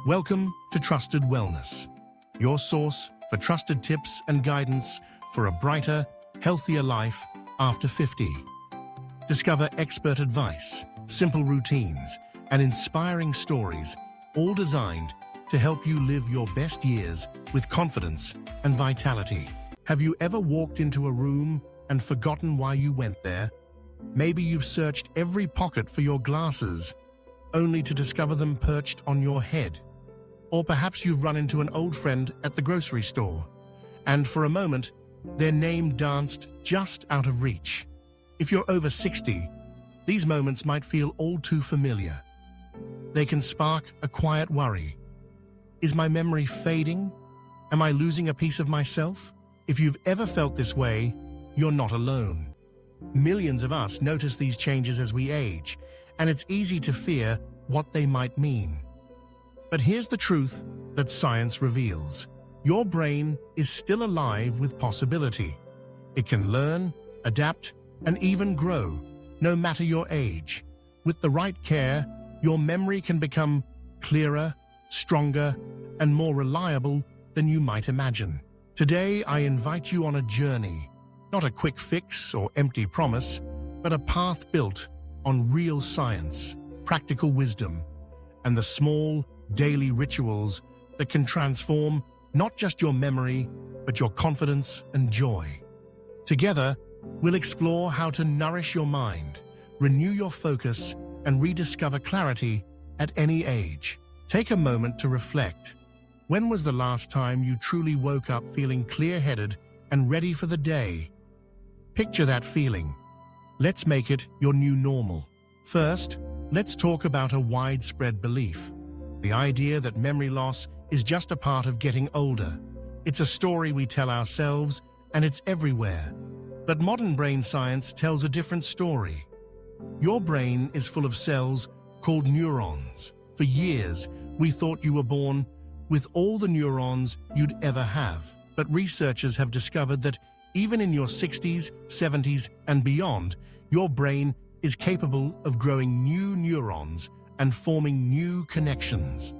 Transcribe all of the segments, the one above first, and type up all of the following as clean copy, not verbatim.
Welcome to Trusted Wellness, your source for trusted tips and guidance for a brighter, healthier life after 50. Discover expert advice, simple routines, and inspiring stories, all designed to help you live your best years with confidence and vitality. Have you ever walked into a room and forgotten why you went there? Maybe you've searched every pocket for your glasses, only to discover them perched on your head. Or perhaps you've run into an old friend at the grocery store, and for a moment, their name danced just out of reach. If you're over 60, these moments might feel all too familiar. They can spark a quiet worry. Is my memory fading? Am I losing a piece of myself? If you've ever felt this way, you're not alone. Millions of us notice these changes as we age, and it's easy to fear what they might mean. But here's the truth that science reveals. Your brain is still alive with possibility. It can learn, adapt, and even grow, no matter your age. With the right care, your memory can become clearer, stronger, and more reliable than you might imagine. Today, I invite you on a journey, not a quick fix or empty promise, but a path built on real science, practical wisdom, and the small, daily rituals that can transform not just your memory, but your confidence and joy. Together, we'll explore how to nourish your mind, renew your focus, and rediscover clarity at any age. Take a moment to reflect. When was the last time you truly woke up feeling clear-headed and ready for the day? Picture that feeling. Let's make it your new normal. First, let's talk about a widespread belief. The idea that memory loss is just a part of getting older. It's a story we tell ourselves, and it's everywhere. But modern brain science tells a different story. Your brain is full of cells called neurons. For years, we thought you were born with all the neurons you'd ever have. But researchers have discovered that even in your 60s, 70s, and beyond, your brain is capable of growing new neurons and forming new connections.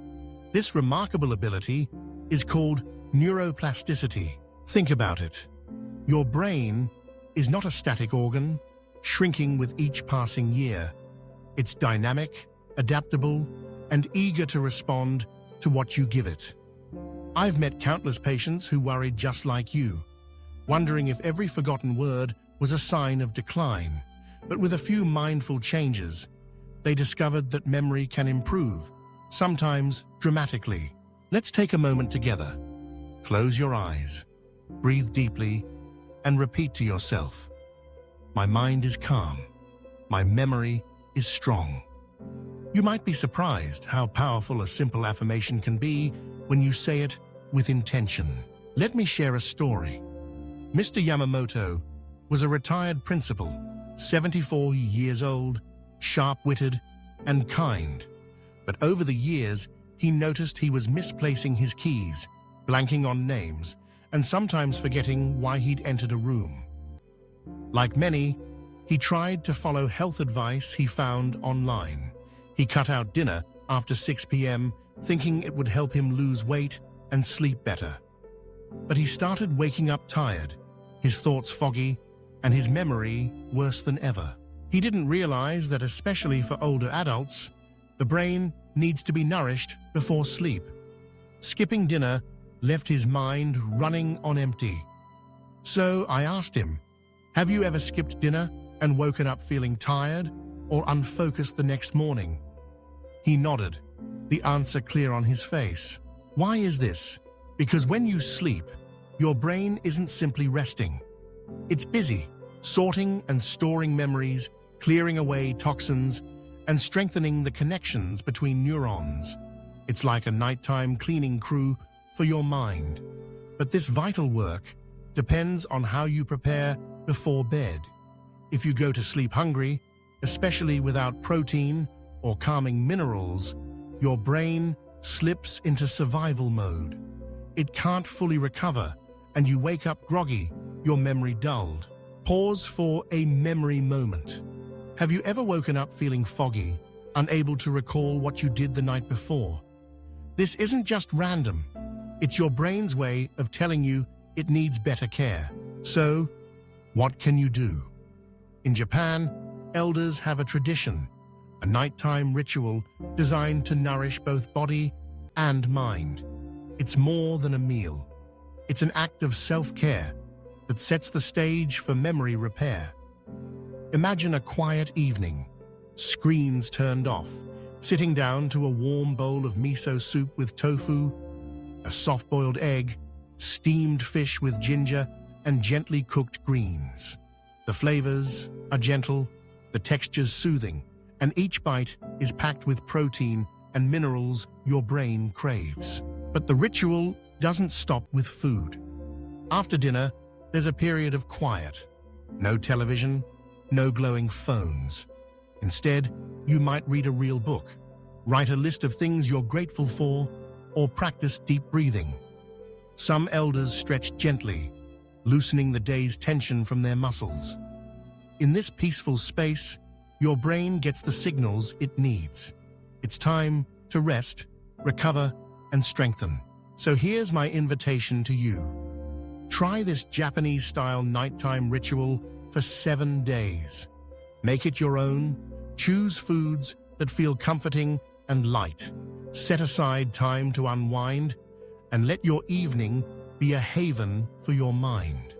This remarkable ability is called neuroplasticity. Think about it. Your brain is not a static organ, shrinking with each passing year. It's dynamic, adaptable, and eager to respond to what you give it. I've met countless patients who worried just like you, wondering if every forgotten word was a sign of decline. But with a few mindful changes, they discovered that memory can improve, sometimes dramatically. Let's take a moment together. Close your eyes, breathe deeply, and repeat to yourself, "My mind is calm. My memory is strong." You might be surprised how powerful a simple affirmation can be when you say it with intention. Let me share a story. Mr. Yamamoto was a retired principal, 74 years old, sharp-witted, and kind. But over the years, he noticed he was misplacing his keys, blanking on names, and sometimes forgetting why he'd entered a room. Like many, he tried to follow health advice he found online. He cut out dinner after 6 p.m., thinking it would help him lose weight and sleep better. But he started waking up tired, his thoughts foggy, and his memory worse than ever. He didn't realize that, especially for older adults, the brain needs to be nourished before sleep. Skipping dinner left his mind running on empty. So I asked him, "Have you ever skipped dinner and woken up feeling tired or unfocused the next morning?" He nodded, the answer clear on his face. Why is this? Because when you sleep, your brain isn't simply resting. It's busy, sorting and storing memories, clearing away toxins, and strengthening the connections between neurons. It's like a nighttime cleaning crew for your mind. But this vital work depends on how you prepare before bed. If you go to sleep hungry, especially without protein or calming minerals, your brain slips into survival mode. It can't fully recover, and you wake up groggy, your memory dulled. Pause for a memory moment. Have you ever woken up feeling foggy, unable to recall what you did the night before? This isn't just random. It's your brain's way of telling you it needs better care. So, what can you do? In Japan, elders have a tradition, a nighttime ritual designed to nourish both body and mind. It's more than a meal. It's an act of self-care that sets the stage for memory repair. Imagine a quiet evening, screens turned off, sitting down to a warm bowl of miso soup with tofu, a soft-boiled egg, steamed fish with ginger, and gently cooked greens. The flavors are gentle, the textures soothing, and each bite is packed with protein and minerals your brain craves. But the ritual doesn't stop with food. After dinner, there's a period of quiet. No television, no glowing phones. Instead, you might read a real book, write a list of things you're grateful for, or practice deep breathing. Some elders stretch gently, loosening the day's tension from their muscles. In this peaceful space, your brain gets the signals it needs. It's time to rest, recover, and strengthen. So here's my invitation to you. Try this Japanese-style nighttime ritual for 7 days. Make it your own. Choose foods that feel comforting and light. Set aside time to unwind, and let your evening be a haven for your mind.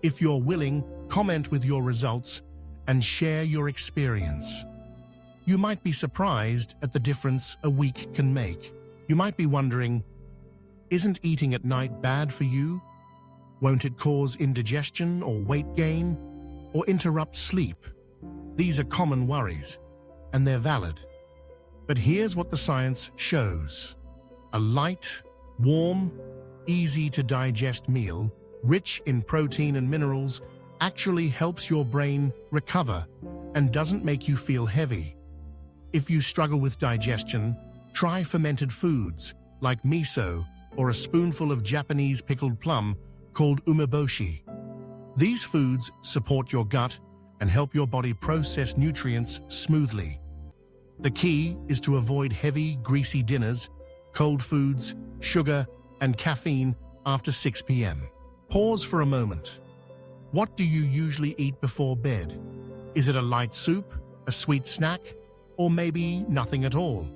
If you're willing, comment with your results and share your experience. You might be surprised at the difference a week can make. You might be wondering, isn't eating at night bad for you? Won't it cause indigestion or weight gain, or interrupt sleep? These are common worries, and they're valid. But here's what the science shows. A light, warm, easy-to-digest meal, rich in protein and minerals, actually helps your brain recover and doesn't make you feel heavy. If you struggle with digestion, try fermented foods like miso or a spoonful of Japanese pickled plum called umeboshi. These foods support your gut and help your body process nutrients smoothly. The key is to avoid heavy, greasy dinners, cold foods, sugar, and caffeine after 6 p.m. Pause for a moment. What do you usually eat before bed? Is it a light soup, a sweet snack, or maybe nothing at all?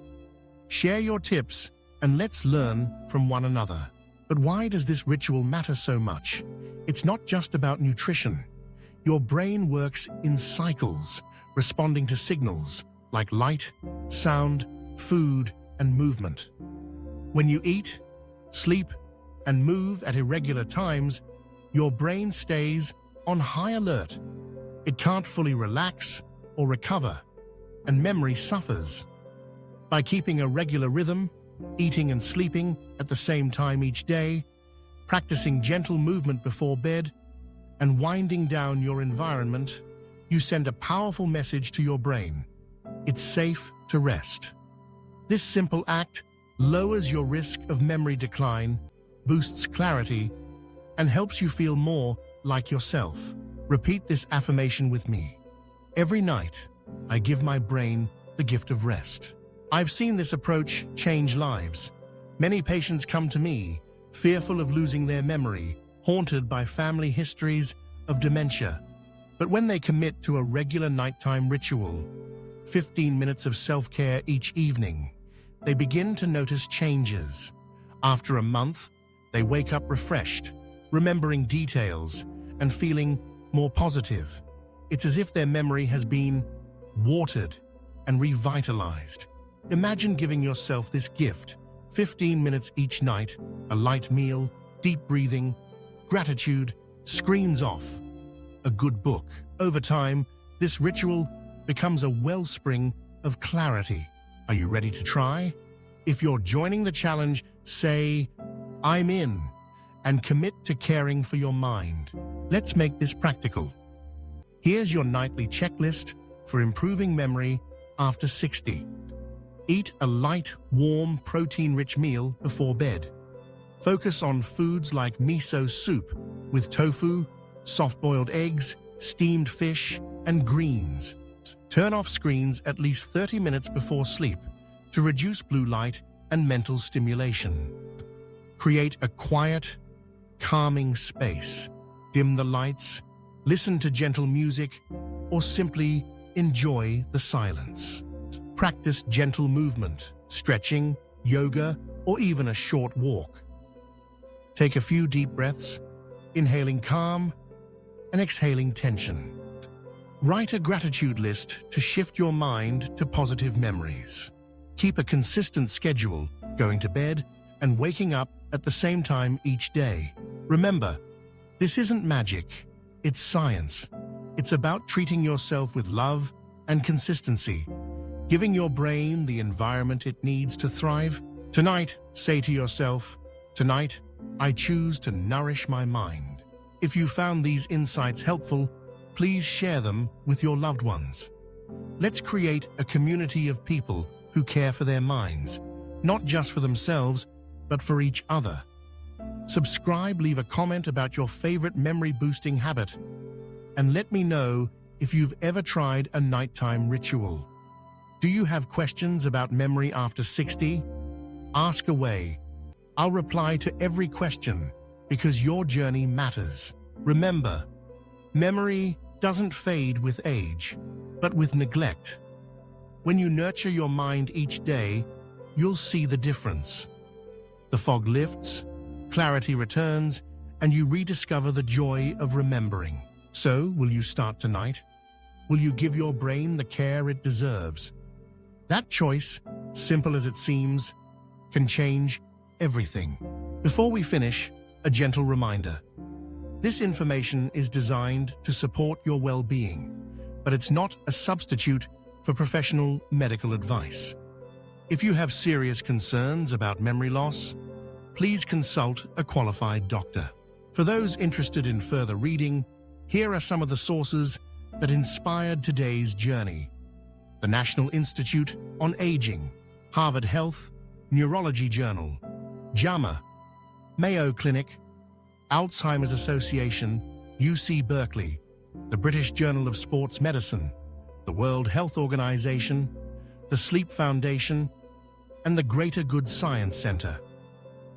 Share your tips and let's learn from one another. But why does this ritual matter so much? It's not just about nutrition. Your brain works in cycles, responding to signals like light, sound, food, and movement. When you eat, sleep, and move at irregular times, your brain stays on high alert. It can't fully relax or recover, and memory suffers. By keeping a regular rhythm, eating and sleeping at the same time each day, practicing gentle movement before bed, and winding down your environment, you send a powerful message to your brain. It's safe to rest. This simple act lowers your risk of memory decline, boosts clarity, and helps you feel more like yourself. Repeat this affirmation with me. Every night, I give my brain the gift of rest. I've seen this approach change lives. Many patients come to me, fearful of losing their memory, haunted by family histories of dementia. But when they commit to a regular nighttime ritual, 15 minutes of self-care each evening, they begin to notice changes. After a month, they wake up refreshed, remembering details and feeling more positive. It's as if their memory has been watered and revitalized. Imagine giving yourself this gift: 15 minutes each night, a light meal, deep breathing, gratitude, screens off, a good book. Over time, this ritual becomes a wellspring of clarity. Are you ready to try? If you're joining the challenge, say, "I'm in," and commit to caring for your mind. Let's make this practical. Here's your nightly checklist for improving memory after 60. Eat a light, warm, protein-rich meal before bed. Focus on foods like miso soup with tofu, soft-boiled eggs, steamed fish, and greens. Turn off screens at least 30 minutes before sleep to reduce blue light and mental stimulation. Create a quiet, calming space. Dim the lights, listen to gentle music, or simply enjoy the silence. Practice gentle movement, stretching, yoga, or even a short walk. Take a few deep breaths, inhaling calm and exhaling tension. Write a gratitude list to shift your mind to positive memories. Keep a consistent schedule, going to bed and waking up at the same time each day. Remember, this isn't magic, it's science. It's about treating yourself with love and consistency, giving your brain the environment it needs to thrive. Tonight, say to yourself, "Tonight, I choose to nourish my mind." If you found these insights helpful, please share them with your loved ones. Let's create a community of people who care for their minds, not just for themselves, but for each other. Subscribe, leave a comment about your favorite memory-boosting habit, and let me know if you've ever tried a nighttime ritual. Do you have questions about memory after 60? Ask away. I'll reply to every question because your journey matters. Remember, memory doesn't fade with age, but with neglect. When you nurture your mind each day, you'll see the difference. The fog lifts, clarity returns, and you rediscover the joy of remembering. So, will you start tonight? Will you give your brain the care it deserves? That choice, simple as it seems, can change everything. Before we finish, a gentle reminder. This information is designed to support your well-being, but it's not a substitute for professional medical advice. If you have serious concerns about memory loss, please consult a qualified doctor. For those interested in further reading, here are some of the sources that inspired today's journey. The National Institute on Aging, Harvard Health, Neurology Journal, JAMA, Mayo Clinic, Alzheimer's Association, UC Berkeley, the British Journal of Sports Medicine, the World Health Organization, the Sleep Foundation, and the Greater Good Science Center.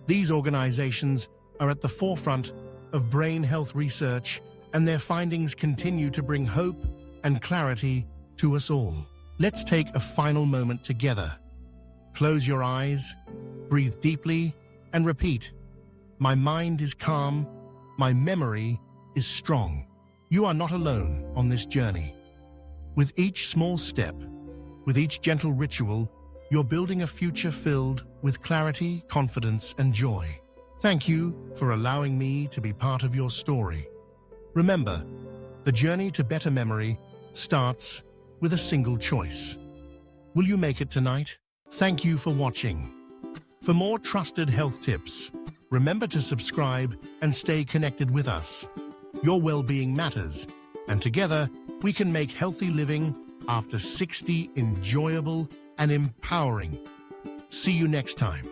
These organizations are at the forefront of brain health research, and their findings continue to bring hope and clarity to us all. Let's take a final moment together. Close your eyes, breathe deeply, and repeat, "My mind is calm, my memory is strong." You are not alone on this journey. With each small step, with each gentle ritual, you're building a future filled with clarity, confidence, and joy. Thank you for allowing me to be part of your story. Remember, the journey to better memory starts with a single choice. Will you make it tonight? Thank you for watching. For more trusted health tips, remember to subscribe and stay connected with us. Your well-being matters, and together we can make healthy living after 60 enjoyable and empowering. See you next time.